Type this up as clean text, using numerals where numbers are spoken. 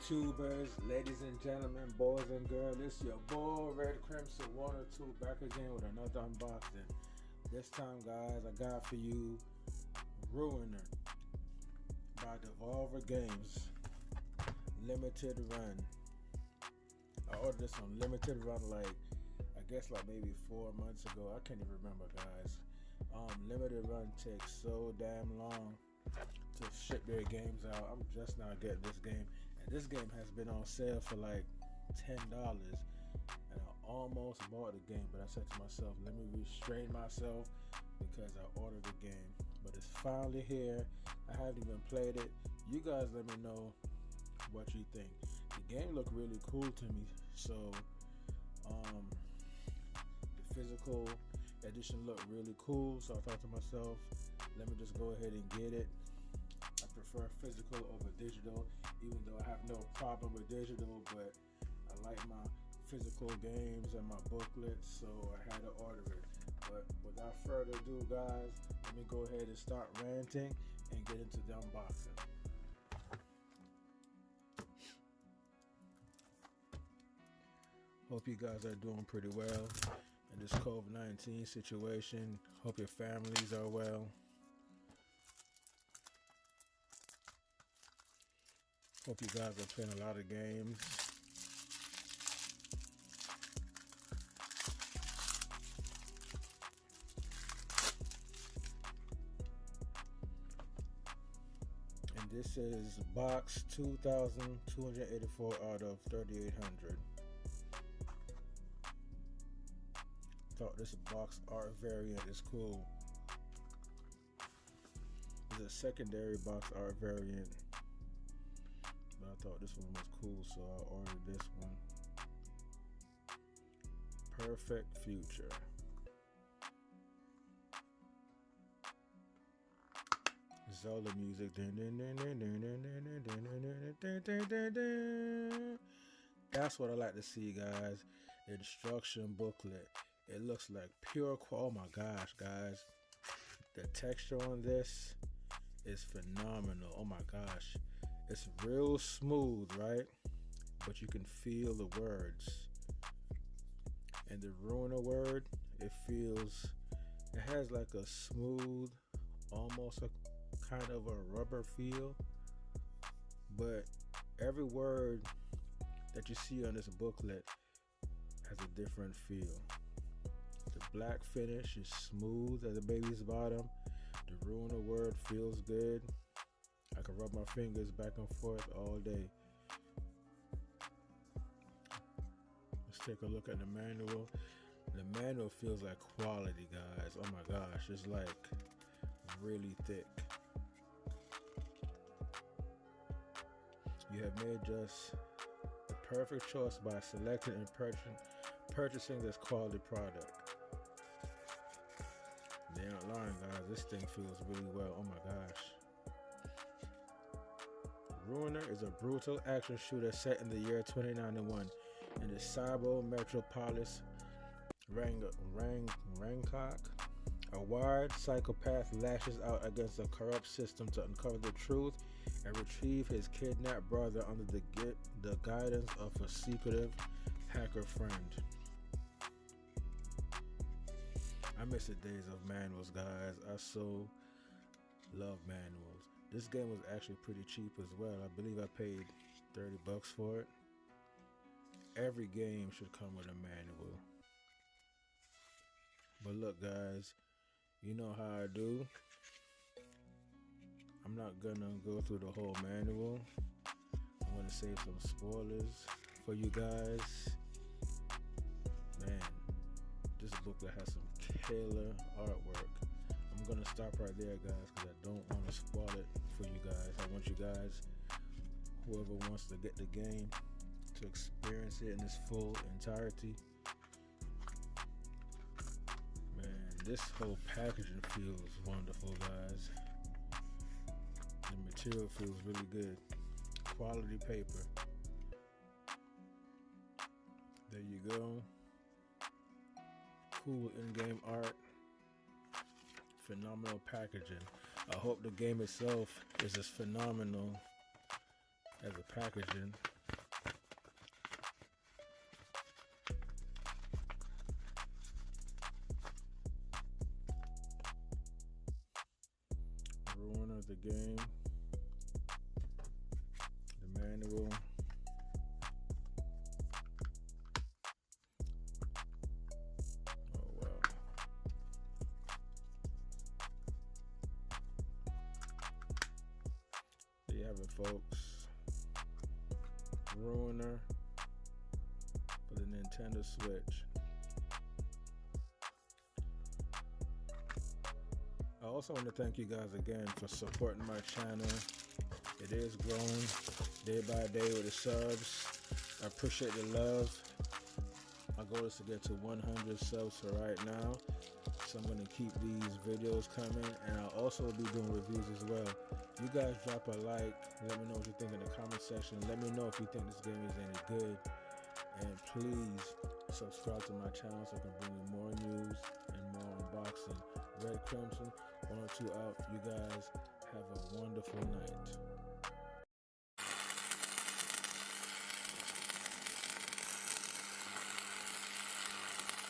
YouTubers, ladies and gentlemen, boys and girls, it's your boy Red Crimson 102 back again with another unboxing. This time, guys, I got for you RUINER by Devolver Games, limited run. I ordered this on limited run I guess maybe 4 months ago. I can't even remember, guys. Limited run takes so damn long to ship their games out. I'm just now getting this game, and this game has been on sale for like $10, and I almost bought the game, but I said to myself, let me restrain myself because I ordered the game. But it's finally here. I haven't even played it. You guys let me know what you think. The game looked really cool to me, so the physical edition looked really cool, so I thought to myself, let me just go ahead and get it. I prefer physical over digital, even though I have no problem with digital, but I like my physical games and my booklets, so I had to order it. But without further ado, guys, let me go ahead and start ranting and get into the unboxing. Hope you guys are doing pretty well in this COVID-19 situation. Hope your families are well. Hope you guys are playing a lot of games. And this is box 2,284 out of 3,800. Thought this box art variant is cool. It's a secondary box art variant, but I thought this one was cool, so I ordered this one. Perfect Future. Zelda music. That's what I like to see, guys. The instruction booklet. It looks like pure oh my gosh, guys. The texture on this is phenomenal. Oh my gosh. It's real smooth, right? But you can feel the words. And the RUINER word, it has like a smooth, almost a kind of a rubber feel. But every word that you see on this booklet has a different feel. The black finish is smooth at the baby's bottom. The RUINER word feels good. I can rub my fingers back and forth all day. Let's take a look at the manual. The manual feels like quality, guys. Oh my gosh, it's like really thick. You have made just the perfect choice by selecting and purchasing this quality product. They aren't lying, guys. This thing feels really well. Oh my gosh. RUINER is a brutal action shooter set in the year 2091 in the cyber metropolis Rangkok. A wired psychopath lashes out against a corrupt system to uncover the truth and retrieve his kidnapped brother under the guidance of a secretive hacker friend. I miss the days of manuals, guys. I so love manuals. This game was actually pretty cheap as well. I believe I paid $30 for it. Every game should come with a manual. But look, guys, you know how I do. I'm not gonna go through the whole manual. I'm gonna save some spoilers for you guys. Man, this booklet has some killer artwork. I'm gonna stop right there, guys, because I don't want to spoil it for you guys. I want you guys, whoever wants to get the game, to experience it in its full entirety. Man, this whole packaging feels wonderful, guys. The material feels really good. Quality paper. There you go. Cool in-game art. Phenomenal packaging. I hope the game itself is as phenomenal as the packaging. the game, the manual. Oh wow. There you have it, folks. RUINER for the Nintendo Switch. I also want to thank you guys again for supporting my channel. It is growing day by day with the subs. I appreciate the love. My goal is to get to 100 subs for right now. So I'm going to keep these videos coming, and I'll also be doing reviews as well. You guys drop a like. Let me know what you think in the comment section. Let me know if you think this game is any good. And please subscribe to my channel so I can bring you more news and more unboxing. Red Crimson 102 out. You guys have a wonderful night.